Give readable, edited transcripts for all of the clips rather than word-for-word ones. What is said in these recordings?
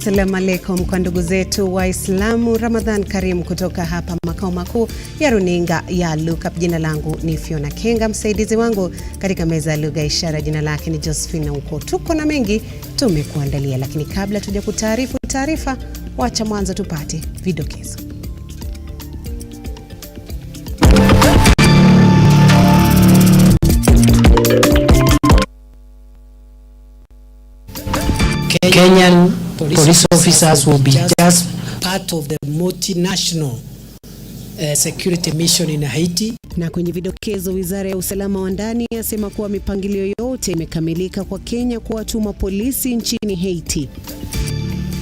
Assalamu alaikum kwa ndugu zetu Waislamu, Ramadhan Karim kutoka hapa makao makuu ya runinga ya Lookuptv. Jina langu ni Fiona Kenga, msaidizi wangu katika meza ya lugha ishara jina lake ni Josephine Uko. Tuko na mengi tumekuandalia, lakini kabla tuja kutaarifu taarifa, wacha mwanzo tupate vidokezo. Kenyan police officers will be just part of the multinational security mission in Haiti. Na kwenye vidokezo, wizara ya usalama wa ndani yasema kuwa mipangilio yote imekamilika kwa Kenya kuwatuma polisi nchini Haiti.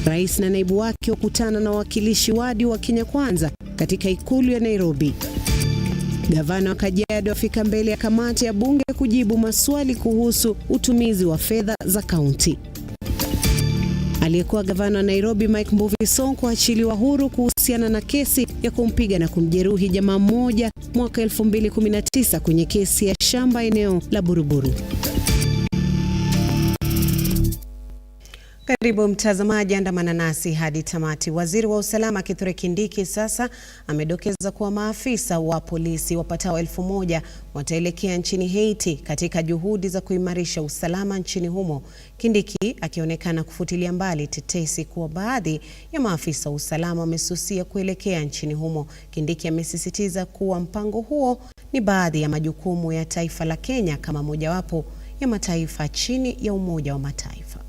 Rais na naibu wake wakutana na wakilishi wadi wa Kenya Kwanza katika ikulu ya Nairobi. Gavana wa Kajiado afika mbele ya kamati ya bunge kujibu maswali kuhusu utumizi wa fedha za kaunti. Aliyekuwa gavana wa Nairobi Mike Mbuvi Sonko achiliwa huru kuhusiana na kesi ya kumpiga na kumjeruhi jamaa mmoja mwaka 2019 kwenye kesi ya shamba eneo la Buruburu. Karibu mtazamaji, andamana nasi hadi tamati. Waziri wa usalama Waziri Kindiki sasa amedokeza kuwa maafisa wa polisi wapatao 1000 wataelekea nchini Haiti katika juhudi za kuimarisha usalama nchini humo. Kindiki akionekana kufutilia mbali tetesi kuwa baadhi ya maafisa wa usalama wamesusia kuelekea nchini humo. Kindiki amesisitiza kuwa mpango huo ni baadhi ya majukumu ya taifa la Kenya kama mojawapo ya mataifa chini ya Umoja wa Mataifa.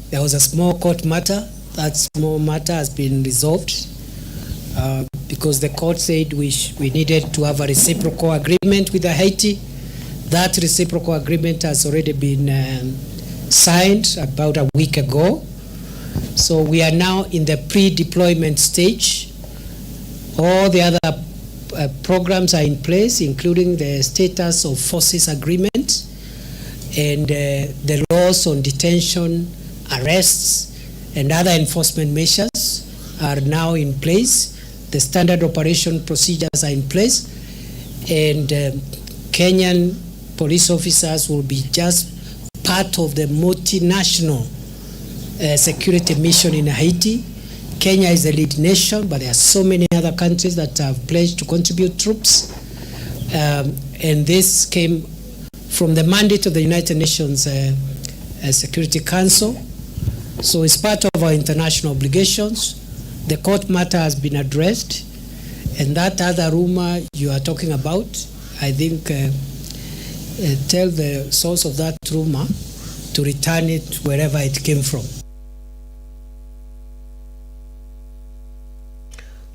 There was a small court matter. That small matter has been resolved because the court said we needed to have a reciprocal agreement with Haiti. That reciprocal agreement has already been signed about a week ago. So we are now in the pre-deployment stage. All the other programs are in place, including the status of forces agreement and the laws on detention, arrests and other enforcement measures are now in place. The standard operation procedures are in place, and Kenyan police officers will be just part of the multinational security mission in Haiti. Kenya is the lead nation, but there are so many other countries that have pledged to contribute troops, and this came from the mandate of the United Nations Security Council. So it's part of our international obligations. The court matter has been addressed, and that other rumor you are talking about, I think tell the source of that rumor to return it wherever it came from.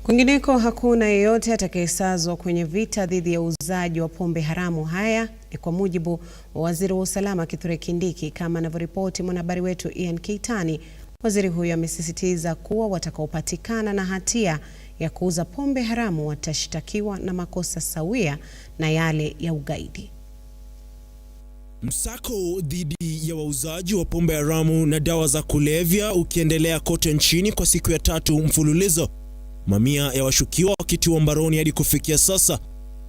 Kwingineko, hakuna yeyote atakayesazwa kwenye vita dhidi ya uuzaji wa pombe haramu. Haya ni kwa mujibu wa waziri wa usalama Waziri Kindiki, kama anavyoripoti mwanahabari wetu Ian Keitani. Waziri huyo amesisitiza kuwa watakaopatikana na hatia ya kuuza pombe haramu watashtakiwa na makosa sawia na yale ya ugaidi. Msako dhidi ya wauzaji wa pombe haramu na dawa za kulevya ukiendelea kote nchini kwa siku ya 3 mfululizo. Mamia ya washukiwa wakitiwa mbaroni hadi kufikia sasa.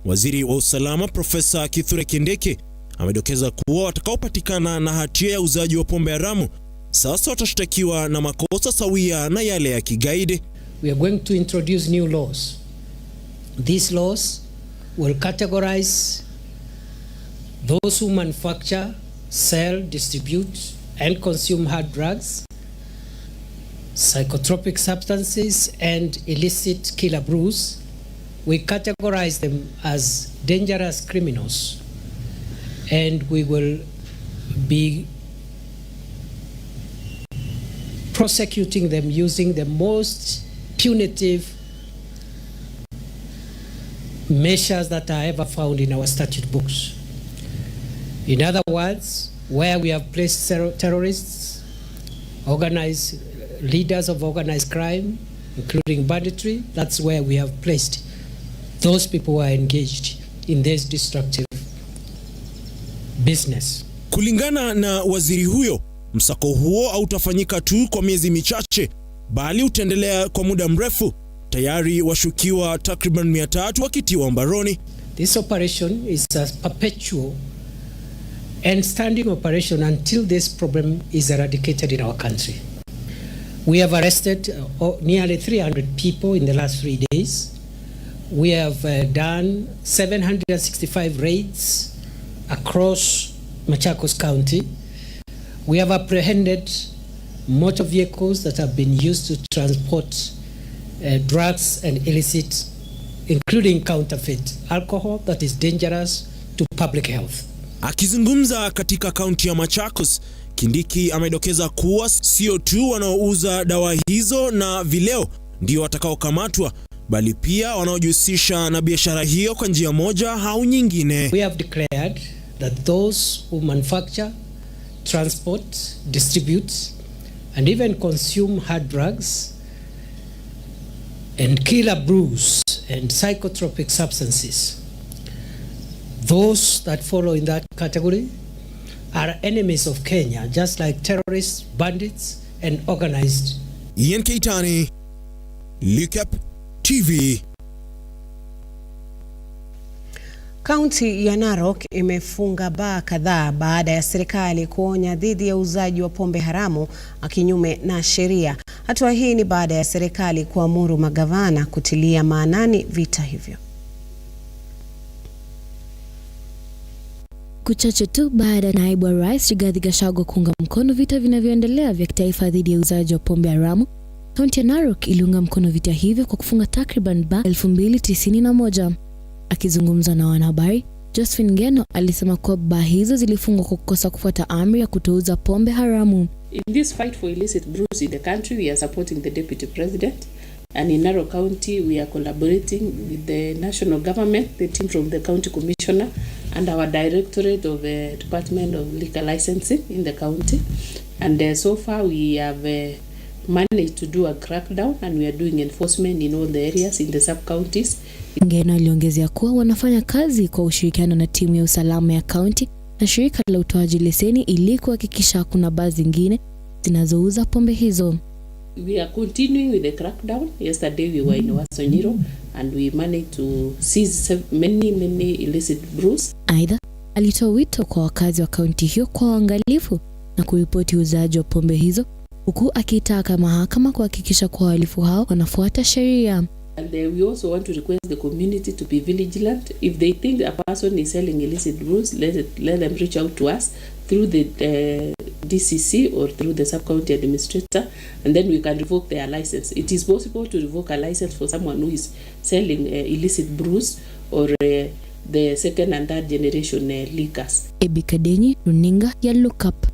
Waziri wa usalama Profesa Waziri Kindiki amedokeza kuwa watakaopatikana na hatia ya uuzaji wa pombe haramu sasa watashtakiwa na makosa sawia na yale ya kigaidi. We are going to introduce new laws. These laws will categorize those who manufacture, sell, distribute and consume hard drugs, psychotropic substances and illicit killer brews. We categorize them as dangerous criminals, and we will be prosecuting them using the most punitive measures that are ever found in our statute books. In other words, where we have placed terrorists, organized leaders of organized crime, including banditry, that's where we have placed those people who are engaged in this destructive business. Kulingana na waziri huyo, msako huo hautafanyika tu kwa miezi michache, bali utaendelea kwa muda mrefu. Tayari washukiwa takriban 300 wakitiwa mbaroni. This operation is a perpetual and standing operation until this problem is eradicated in our country. We have arrested nearly 300 people in the last 3 days. We have done 765 raids across Machakos County. We have apprehended motor vehicles that have been used to transport drugs and illicit, including counterfeit alcohol that is dangerous to public health. Akizungumza katika kaunti ya Machakos, Kindiki amedokeza kuwa sio tu wanaouza dawa hizo na vileo ndio watakaokamatwa, bali pia wanaojihusisha na biashara hiyo kwa njia moja au nyingine. We have declared that those who manufacture, transport, distribute and even consume hard drugs and killer brews and psychotropic substances, those that follow in that category are enemies of Kenya, just like terrorists, bandits and organized. Ian Keitani, Lookuptv. Kaunti ya Narok imefunga baa kadhaa baada ya serikali kuonya dhidi ya uuzaji wa pombe haramu kinyume na sheria. Hatua hii ni baada ya serikali kuamuru magavana kutilia maanani vita hivyo. Kuchache tu baada ya naibu wa rais Rigathi Gachagua kuunga mkono vita vinavyoendelea vya kitaifa dhidi ya uuzaji wa pombe haramu, kaunti ya Narok iliunga mkono vita hivyo kwa kufunga takriban baa 2091. Akizungumza na wanahabari, Josephine Ngeno alisema kuwa baa hizo zilifungwa kwa kukosa kufuata amri ya kutouza pombe haramu. In this fight for illicit brews in the country, we are supporting the Deputy President, and in Narok County we are collaborating with the national government, the team from the County Commissioner and our Directorate of the Department of Liquor Licensing in the county. And so far we have managed to do a crackdown and we are doing enforcement in all the areas in the sub-counties. Ngeno aliongezea kuwa wanafanya kazi kwa ushirikiano na timu ya usalama ya county na shirika la utoaji leseni ili kuhakikisha hakuna baa zingine zinazouza pombe hizo. We are continuing with the crackdown. Yesterday we were in Wasonyiro and we managed to seize many illicit brews. Aidha, alitoa wito kwa wakazi wa kaunti hiyo kwa uangalifu na kuripoti uuzaji wa pombe hizo, huku akitaka mahakama kuhakikisha kwa wahalifu hao wanafuata sheria. And we also want to request the community to be vigilant. If they think a person is selling illicit brews, let them reach out to us through the DCC or through the sub-county administrator, and then we can revoke their license. It is possible to revoke a license for someone who is selling illicit brews or the second and third generation liquors. Ebikadenyi, runinga ya Lookup.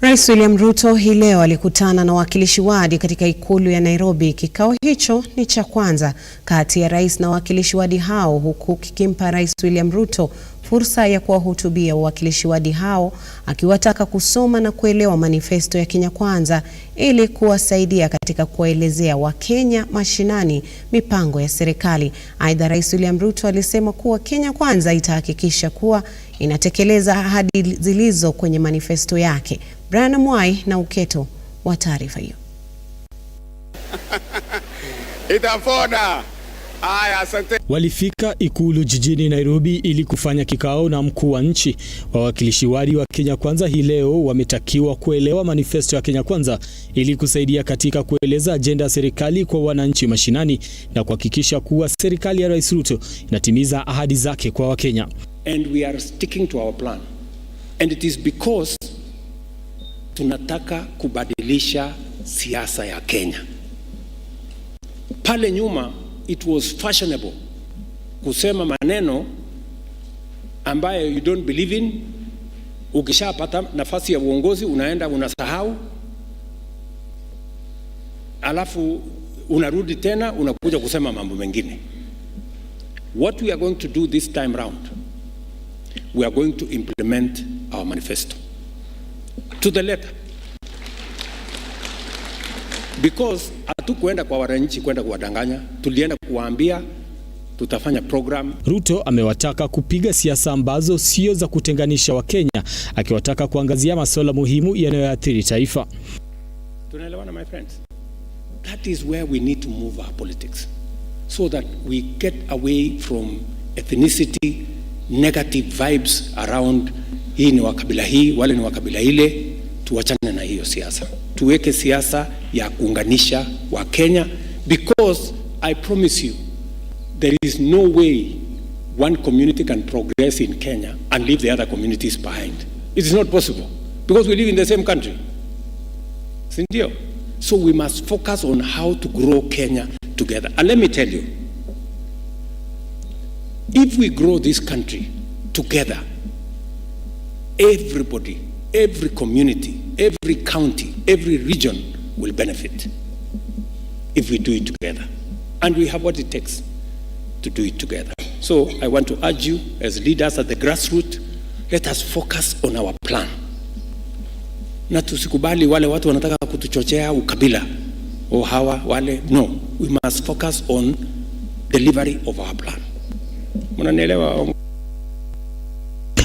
Rais William RUTO hii leo alikutana na wawakilishi wadi katika ikulu ya Nairobi. Kikao hicho ni cha kwanza kati ya rais na wawakilishi wadi hao, huku kikimpa Rais William RUTO fursa ya kuwahutubia wawakilishi wadi hao, akiwataka kusoma na kuelewa manifesto ya Kenya Kwanza ili kuwasaidia katika kuwaelezea Wakenya mashinani mipango ya serikali. Aidha, Rais William RUTO alisema kuwa Kenya Kwanza itahakikisha kuwa inatekeleza ahadi zilizo kwenye manifesto yake. Brian Mwai na uketo wa taarifa hiyo. Itafona. Asante. Walifika ikulu jijini Nairobi ili kufanya kikao na mkuu wa nchi. Wawakilishi wadi wa Kenya Kwanza hii leo wametakiwa kuelewa manifesto ya Kenya Kwanza ili kusaidia katika kueleza ajenda ya serikali kwa wananchi mashinani na kuhakikisha kuwa serikali ya Rais RUTO inatimiza ahadi zake kwa Wakenya. And we are sticking to our plan. And it is because tunataka kubadilisha siasa ya Kenya. Pale nyuma it was fashionable kusema maneno ambayo you don't believe in. Ukishapata nafasi ya uongozi unaenda unasahau, alafu unarudi tena unakuja kusema mambo mengine. What we are going to do this time round, we are going to implement our manifesto to the letter, because hatukwenda kwa wananchi kwenda kuwadanganya, tulienda kuwaambia tutafanya program. RUTO amewataka kupiga siasa ambazo sio za kutenganisha Wakenya, akiwataka kuangazia masuala muhimu yanayoathiri taifa. Tunaelewana my friends? That is where we need to move our politics, so that we get away from ethnicity negative vibes around hii ni wakabila hii, wale ni wakabila ile. Tuachane na hiyo siasa. Tuweke siasa ya kuunganisha wa Kenya, because I promise you there is no way one community can progress in Kenya and leave the other communities behind. It is not possible, because we live in the same country. Sindio? So we must focus on how to grow Kenya together. And let me tell you, if we grow this country together, everybody, every community, every county, every region will benefit if we do it together. And we have what it takes to do it together. So I want to urge you as leaders at the grassroots, let us focus on our plan. Na tusikubali wale watu wanataka kutuchochea ukabila o hawa wale. No, we must focus on delivery of our plan. Mnanielewa?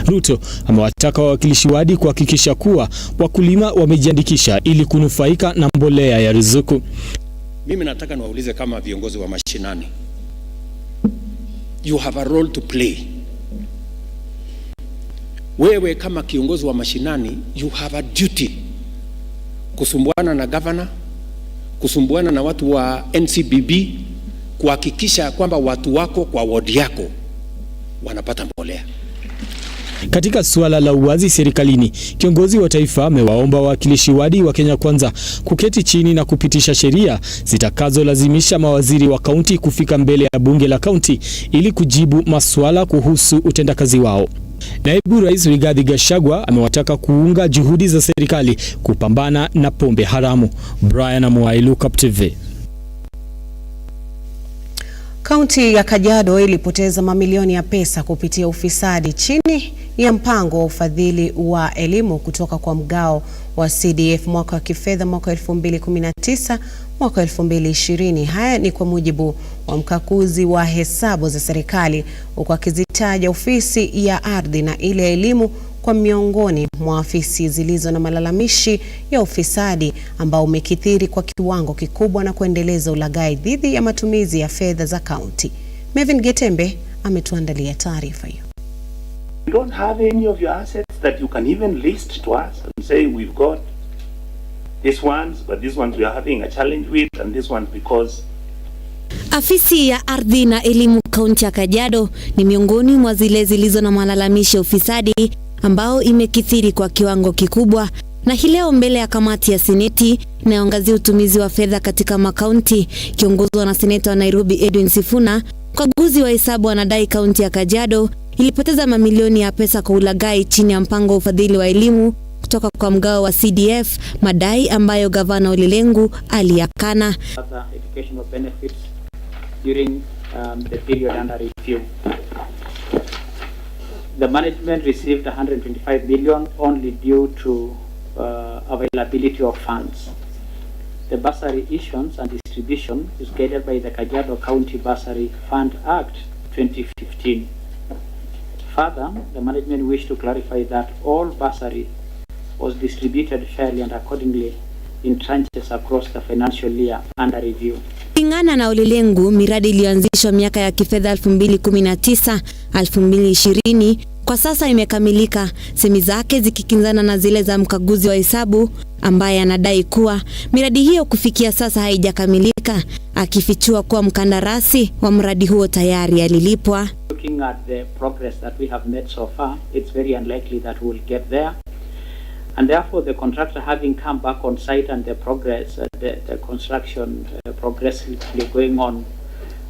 RUTO amewataka wawakilishi wadi kuhakikisha kuwa wakulima wamejiandikisha ili kunufaika na mbolea ya ruzuku. Mimi nataka niwaulize kama viongozi wa mashinani. You have a role to play. Wewe kama kiongozi wa mashinani, you have a duty kusumbuana na governor, kusumbuana na watu wa NCBB, kuhakikisha kwamba watu wako kwa ward yako wanapata mbolea. Katika suala la uwazi serikalini, kiongozi wa taifa amewaomba wawakilishi wadi wa Kenya Kwanza kuketi chini na kupitisha sheria zitakazolazimisha mawaziri wa kaunti kufika mbele ya bunge la kaunti ili kujibu maswala kuhusu utendakazi wao. Naibu Rais Rigathi Gachagua amewataka kuunga juhudi za serikali kupambana na pombe haramu. Brian Amuai, Lookuptv. Kaunti ya Kajiado ilipoteza mamilioni ya pesa kupitia ufisadi chini ya mpango wa ufadhili wa elimu kutoka kwa mgao wa CDF mwaka wa kifedha mwaka 2019 mwaka 2020. Haya ni kwa mujibu wa mkaguzi wa hesabu za serikali, huku akizitaja ofisi ya ardhi na ile ya elimu kwa miongoni mwa afisi zilizo na malalamishi ya ufisadi ambao umekithiri kwa kiwango kikubwa na kuendeleza ulaghai dhidi ya matumizi ya fedha za kaunti. Mevin Getembe ametuandalia taarifa hiyo. You don't have any of your assets that you can even list to us and say we've got these ones, but these ones we are having a challenge with, and this one because. Afisi ya ardhi na elimu kaunti ya Kajiado ni miongoni mwa zile zilizo na malalamishi ya ufisadi ambao imekithiri kwa kiwango kikubwa, na hii leo mbele ya kamati ya seneti inayoangazia utumizi wa fedha katika makaunti, kiongozwa na seneta wa Nairobi Edwin Sifuna, mkaguzi wa hesabu anadai kaunti ya Kajiado ilipoteza mamilioni ya pesa kwa ulaghai chini ya mpango wa ufadhili wa elimu kutoka kwa mgao wa CDF, madai ambayo gavana Ole Lenku aliyakana. Educational benefits during the period under review. The management received 125 million only due to availability of funds. The bursary issuance and distribution is guided by the Kajiado County Bursary Fund Act 2015. Further, the management wished to clarify that all bursary was distributed fairly and accordingly in tranches across the financial year under review. Ungana na Ole Lenku, miradi iliyoanzishwa miaka ya kifedha 2019-2020 kwa sasa imekamilika, semi zake zikikinzana na zile za mkaguzi wa hesabu ambaye anadai kuwa miradi hiyo kufikia sasa haijakamilika, akifichua kuwa mkandarasi wa mradi huo tayari alilipwa. Looking at the progress that we have made so far, it's very unlikely that we will get there. And therefore, the contractor having come back on site and the progress, the construction progressively going on,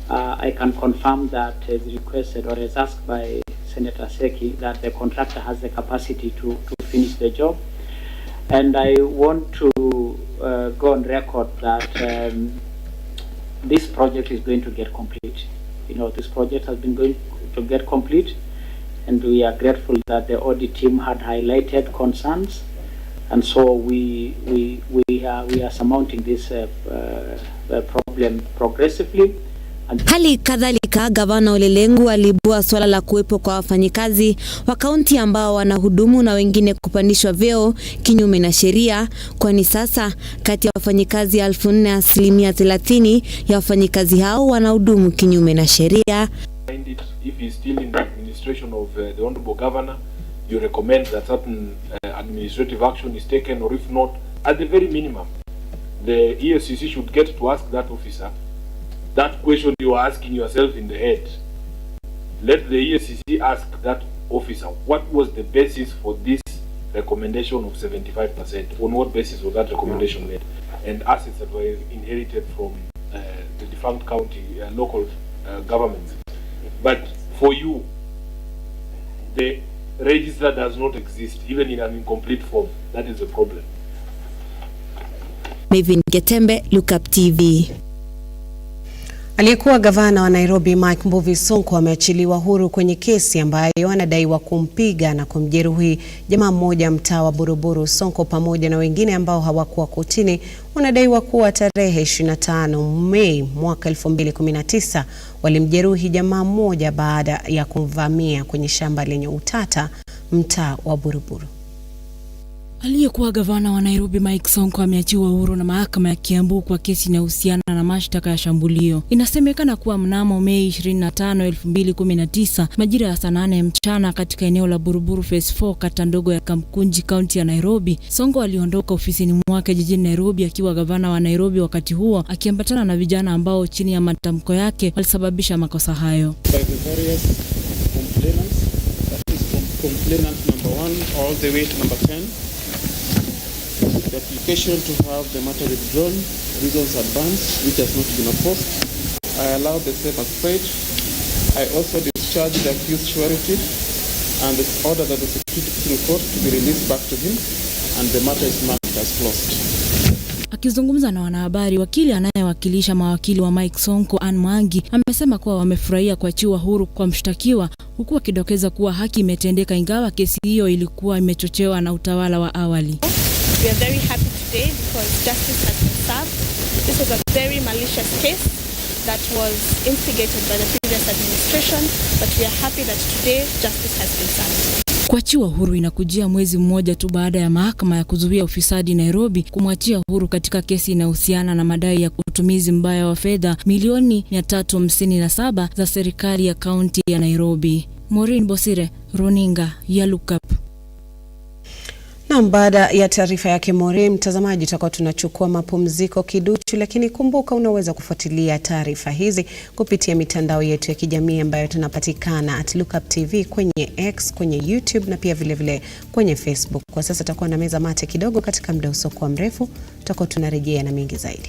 I can confirm that as requested or as asked by Senator Seki, that the contractor has the capacity to finish the job. And I want to go on record that this project is going to get complete. You know, this project has been going to get complete, and we are grateful that the audit team had highlighted concerns. And so we are surmounting this problem progressively. Hali kadhalika, gavana Ole Lenku alibua swala la kuwepo kwa wafanyikazi wa kaunti ambao wanahudumu na wengine kupandishwa vyeo kinyume na sheria, kwani sasa kati ya wafanyikazi 4,000 30% ya wafanyikazi hao wanahudumu kinyume na sheria. Find it if he's still in the administration of the Honorable Governor, you recommend that certain administrative action is taken, or if not, at the very minimum, the EFCC should get to ask that officer that question you are asking yourself in the head. Let the EFCC ask that officer, what was the basis for this recommendation of 75%? On what basis was that recommendation made? And assets that were inherited from the defunct county, local governments. But for you, the register does not exist, even in an incomplete form. That is the problem. Mevin Getembe, Lookuptv. Aliyekuwa gavana wa Nairobi Mike Mbuvi Sonko ameachiliwa huru kwenye kesi ambayo anadaiwa kumpiga na kumjeruhi jamaa mmoja mtaa wa Buruburu. Sonko pamoja na wengine ambao hawakuwa kotini wanadaiwa kuwa tarehe 25 Mei mwaka 2019 walimjeruhi jamaa mmoja baada ya kumvamia kwenye shamba lenye utata mtaa wa Buruburu. Aliyekuwa gavana wa Nairobi Mike Sonko ameachiwa huru na mahakama ya Kiambu kwa kesi inayohusiana na mashtaka ya shambulio. Inasemekana kuwa mnamo Mei 25, 2019 majira ya saa 8 mchana katika eneo la Buruburu Phase 4 kata ndogo ya Kamkunji County ya Nairobi, Sonko aliondoka ofisini mwake jijini Nairobi akiwa gavana wa Nairobi wakati huo, akiambatana na vijana ambao chini ya matamko yake walisababisha makosa hayo. Complainant number 1 all the way to number 10. The application to have the matter withdrawn, reasons advanced, which has not been opposed. I allow the same as paid. I also discharge the accused surety and order that the Supreme Court to be released back to him, and the matter is marked as closed. Akizungumza na wanahabari, wakili anayewakilisha mawakili wa Mike Sonko Ann Mwangi amesema kuwa wamefurahia kuachiwa huru kwa mshtakiwa, huku akidokeza kuwa haki imetendeka ingawa kesi hiyo ilikuwa imechochewa na utawala wa awali. We are very happy today because justice has been served. This was a very malicious case that was instigated by the previous administration, but we are happy that today justice has been served. Kuachiwa huru inakujia mwezi mmoja tu baada ya mahakama ya kuzuia ufisadi Nairobi kumwachia huru katika kesi inayohusiana na madai ya utumizi mbaya wa fedha milioni 357 za serikali ya kaunti ya Nairobi. Maureen Bosire, Runinga ya Lookup. Na baada ya taarifa yake Maureen, mtazamaji, tutakuwa tunachukua mapumziko kiduchu, lakini kumbuka unaweza kufuatilia taarifa hizi kupitia mitandao yetu ya kijamii ambayo tunapatikana @Lookuptv kwenye X, kwenye YouTube na pia vile kwenye Facebook. Kwa sasa tutakuwa na meza mate kidogo, katika muda usiokuwa mrefu tutakuwa tunarejea na mengi zaidi.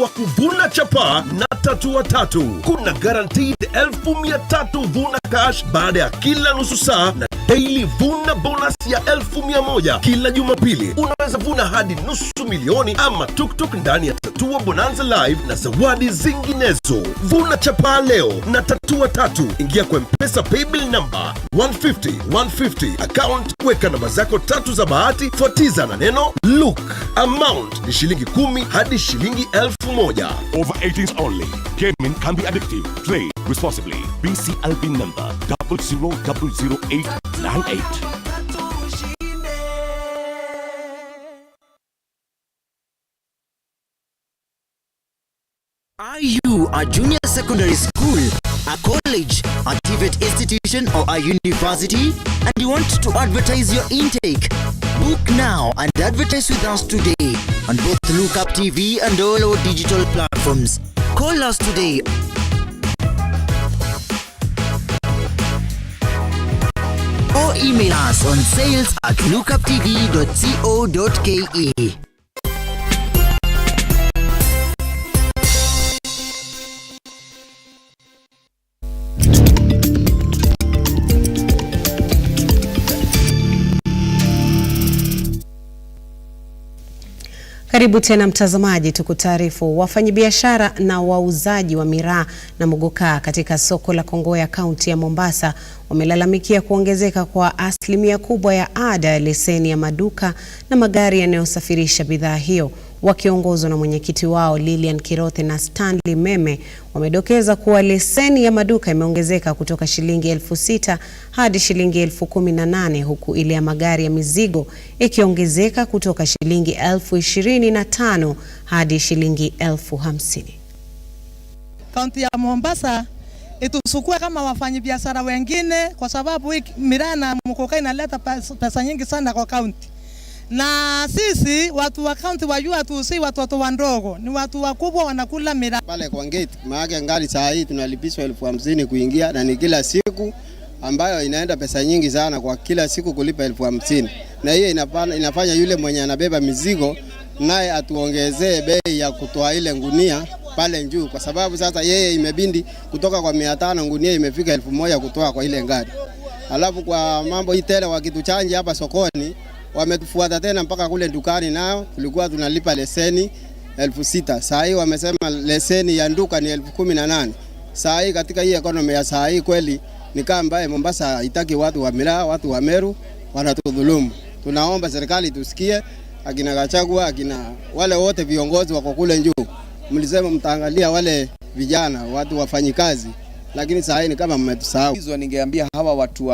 Wa kuvuna chapa na tatua tatu. Kuna guaranteed 1,300 vuna cash baada ya kila nusu saa na daily vuna bonus ya 1,100 kila Jumapili. Unaweza vuna hadi nusu milioni ama tuktuk ndani ya Tatua Bonanza Live na zawadi zinginezo. Vuna chapa leo na tatua tatu. Ingia kwa M-Pesa paybill number 150 account, weka namba zako tatu za bahati, fuatiza na neno look. Amount ni shilingi 10 hadi shilingi 1,000. Over 18s only. Gaming can be addictive. Play responsibly. BCLB number 000898. Are you a junior secondary school, a college, a TVET institution or a university, and you want to advertise your intake? Book now and advertise with us today on both Lookuptv and all our digital platforms. Call us today or email us on sales@lookuptv.co.ke. Karibu tena mtazamaji, tukutaarifu. Wafanyabiashara na wauzaji wa miraa na muguka katika soko la Kongoya kaunti ya Mombasa wamelalamikia kuongezeka kwa asilimia kubwa ya ada ya leseni ya maduka na magari yanayosafirisha bidhaa hiyo. wakiongozwa na mwenyekiti wao Lilian Kirothe na Stanley Meme wamedokeza kuwa leseni ya maduka imeongezeka kutoka shilingi 6,000 hadi shilingi 18,000 huku ile ya magari ya mizigo ikiongezeka kutoka shilingi 25,000 hadi shilingi 50,000. Kaunti ya Mombasa itusukue kama wafanyabiashara wengine kwa sababu miraa na mkoka inaleta pesa nyingi sana kwa kaunti. Na sisi watu wa kaunti wajua tu si watoto wandogo, ni watu wakubwa wanakula miraa. Pale kwa gate maana ngali saa hii tunalipishwa 50,000 kuingia na ni kila siku ambayo inaenda pesa nyingi sana kwa kila siku kulipa 50,000. Na hiyo inafanya yule mwenye anabeba mizigo naye atuongezee bei ya kutoa ile ngunia pale juu kwa sababu sasa yeye imebindi kutoka kwa 500 ngunia imefika 1,000 kutoa kwa ile ngari. Alafu kwa mambo hii tena wakituchanje hapa sokoni wametufuata tena mpaka kule dukani nao tulikuwa tunalipa leseni 6,000. Saa hii wamesema leseni ya nduka ni 18,000. Saa hii katika hii economy ya saa hii kweli ni kama ambaye Mombasa haitaki watu wa miraa, watu wa Meru wanatudhulumu. Tunaomba serikali tusikie, akina Gachagua, akina wale wote viongozi wako kule juu. Mlisema mtaangalia wale vijana, watu wafanyikazi, lakini saa hii ni kama mmetusahau. Hizo ningeambia hawa watu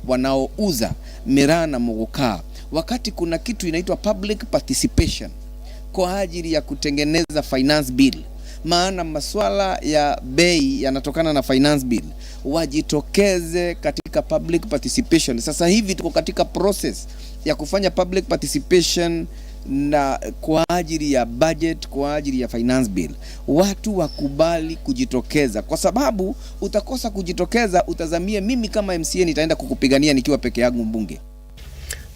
wanaouza miraa na muguka, wakati kuna kitu inaitwa public participation kwa ajili ya kutengeneza finance bill, maana masuala ya bei yanatokana na finance bill, wajitokeze katika public participation. Sasa hivi tuko katika process ya kufanya public participation na kwa ajili ya budget, kwa ajili ya finance bill. Watu wakubali kujitokeza, kwa sababu utakosa kujitokeza utazamie mimi kama MCA nitaenda kukupigania nikiwa peke yangu mbunge.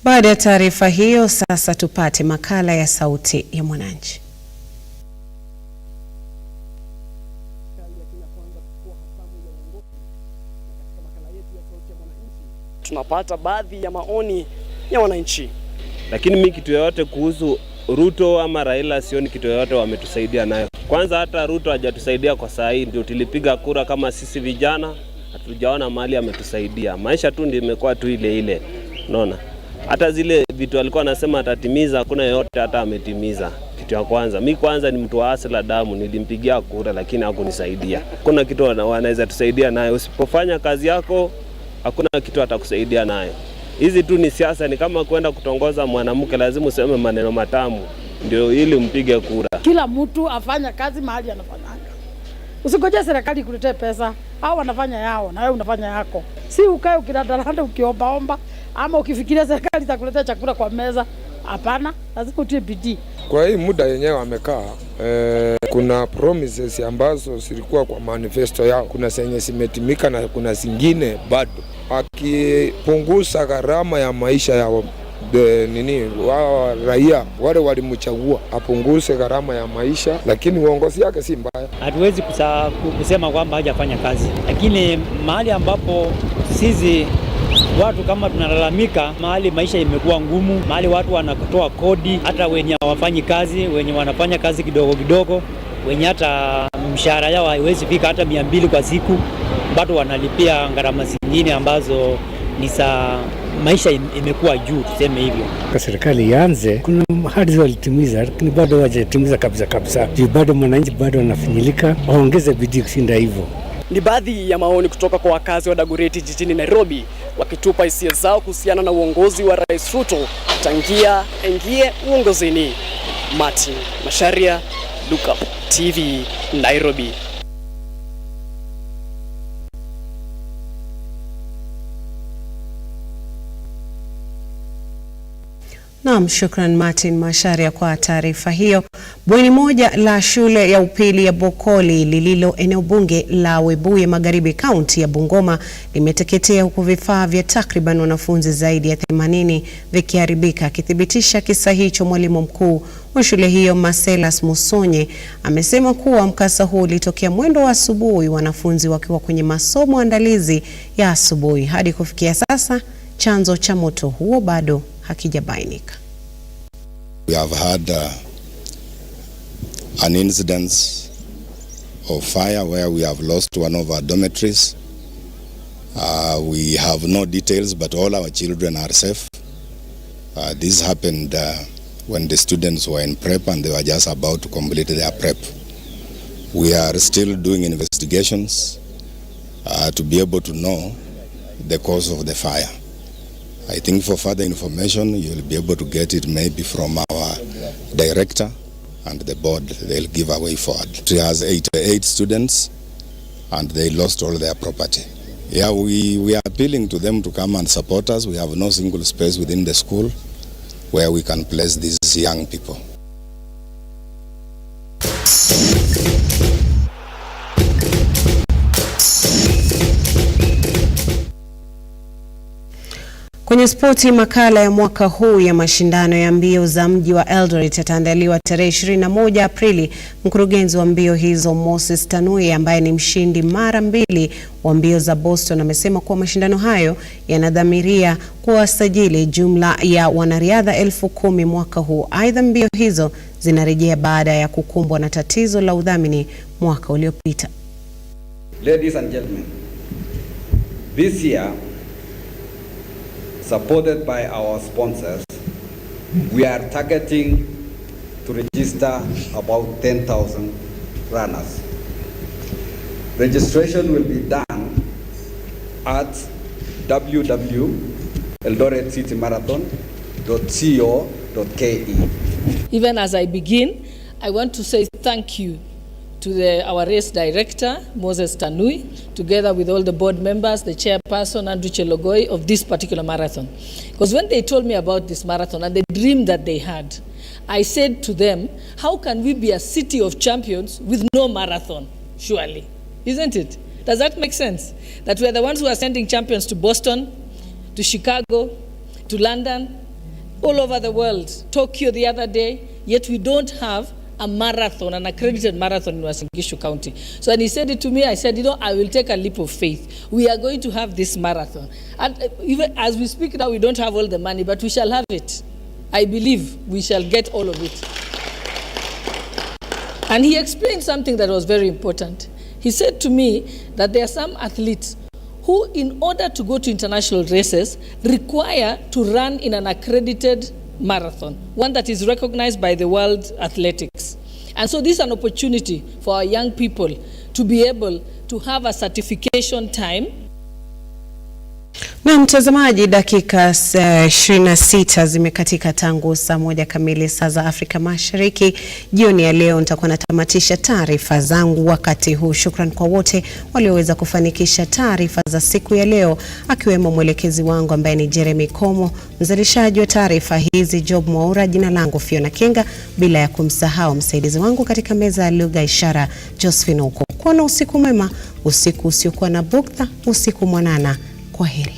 Baada ya taarifa hiyo, sasa tupate makala ya Sauti ya Mwananchi. Tunapata baadhi ya maoni ya wananchi. Lakini mimi kitu yoyote kuhusu RUTO ama Raila sioni kitu yoyote wametusaidia nayo. Kwanza hata RUTO hajatusaidia kwa saa hii, ndio tulipiga kura kama sisi vijana, hatujaona mahali ametusaidia. Maisha tu ndio imekuwa tu ile ile. Unaona? Hata zile vitu alikuwa anasema atatimiza hakuna yote hata ametimiza. Kitu ya kwanza, mimi kwanza ni mtu wa asili damu, nilimpigia kura lakini hakunisaidia. Kuna kitu wanaweza tusaidia nayo. Usipofanya kazi yako hakuna kitu atakusaidia nayo. Hizi tu ni siasa, ni kama kwenda kutongoza mwanamke, lazima useme maneno matamu ndio ili mpige kura. Kila mtu afanya kazi mahali anafanya. Usingoje serikali kuletee pesa, hao wanafanya yao na wewe unafanya yako. Si ukae ukiradalanda ukiombaomba ama ukifikiria serikali itakuletea chakula kwa meza. Hapana, lazima utie bidii. Kwa hii muda yenyewe wamekaa, kuna promises ambazo zilikuwa kwa manifesto yao. Kuna zenye zimetimika na kuna zingine bado. Akipunguza gharama ya maisha ya raia wale walimchagua apunguze gharama ya maisha, lakini uongozi yake si mbaya. Hatuwezi kusema kwamba hajafanya kazi, lakini mahali ambapo sisi watu kama tunalalamika, mahali maisha imekuwa ngumu, mahali watu wanatoa kodi, hata wenye hawafanyi kazi, wenye wanafanya kazi kidogo kidogo, wenye hata mshahara yao haiwezi fika hata 200 kwa siku, bado wanalipia gharama zingine ambazo ni za maisha imekuwa juu, tuseme hivyo. Kwa serikali ianze, kuna ahadi walitimiza lakini bado hawajatimiza kabisa. Bado mwananchi bado wanafinyilika, waongeze bidii kushinda hivyo. Ni baadhi ya maoni kutoka kwa wakazi wa Dagoretti jijini Nairobi wakitupa hisia zao kuhusiana na uongozi wa Rais RUTO tangia ingie uongozini. Martin Masharia, Lookuptv, Nairobi. Naam, shukran Martin Masharia kwa taarifa hiyo. Bweni moja la shule ya upili ya Bokoli lililo eneo bunge la Webuye Magharibi kaunti ya Bungoma limeteketea huku vifaa vya takriban wanafunzi zaidi ya 80 vikiharibika. Akithibitisha kisa hicho, mwalimu mkuu wa shule hiyo Marcellus Musonye amesema kuwa mkasa huo ulitokea mwendo wa asubuhi, wanafunzi wakiwa kwenye masomo andalizi ya asubuhi. Hadi kufikia sasa chanzo cha moto huo bado hakijabainika. We have had an incident of fire where we have lost one of our dormitories. We have no details, but all our children are safe. This happened when the students were in prep and they were just about to complete their prep. We are still doing investigations to be able to know the cause of the fire. I think for further information, you will be able to get it maybe from our director and the board. They'll give a way forward. It has 88 students and they lost all their property. Yeah, we are appealing to them to come and support us. We have no single space within the school where we can place these young people. Kwenye spoti, makala ya mwaka huu ya mashindano ya mbio za mji wa Eldoret yataandaliwa tarehe 21 Aprili. Mkurugenzi wa mbio hizo Moses Tanui, ambaye ni mshindi mara 2 wa mbio za Boston, amesema kuwa mashindano hayo yanadhamiria kuwasajili jumla ya wanariadha 10,000 mwaka huu. Aidha, mbio hizo zinarejea baada ya kukumbwa na tatizo la udhamini mwaka uliopita. Ladies and gentlemen, this year, supported by our sponsors, we are targeting to register about 10,000 runners. Registration will be done at www.eldoretcitymarathon.co.ke. Even as I begin, I want to say thank you to our race director, Moses Tanui, together with all the board members, the chairperson, Andrew Chelogoi, of this particular marathon. Because when they told me about this marathon and the dream that they had, I said to them, how can we be a city of champions with no marathon? Surely. Isn't it? Does that make sense? That we are the ones who are sending champions to Boston, to Chicago, to London, all over the world, Tokyo the other day, yet we don't have a marathon, an accredited marathon in Uasin Gishu County. So when he said it to me, I said, I will take a leap of faith. We are going to have this marathon. And even as we speak now, we don't have all the money, but we shall have it. I believe we shall get all of it. And he explained something that was very important. He said to me that there are some athletes who, in order to go to international races, require to run in an accredited marathon, one that is recognized by the World Athletics. And so this is an opportunity for our young people to be able to have a certification time. Na mtazamaji, dakika 26 zimekatika tangu saa 1 kamili saa za Afrika Mashariki. Jioni ya leo nitakuwa natamatisha taarifa zangu wakati huu. Shukran kwa wote walioweza kufanikisha taarifa za siku ya leo, akiwemo mwelekezi wangu ambaye ni Jeremy Komo, mzalishaji wa taarifa hizi Job Mwaura, jina langu Fiona Kenga, bila ya kumsahau msaidizi wangu katika meza ya lugha ishara Josephine Uko. Kuwa na usiku mwema, usiku usiokuwa na bughudha, usiku mwanana. Kwaheri.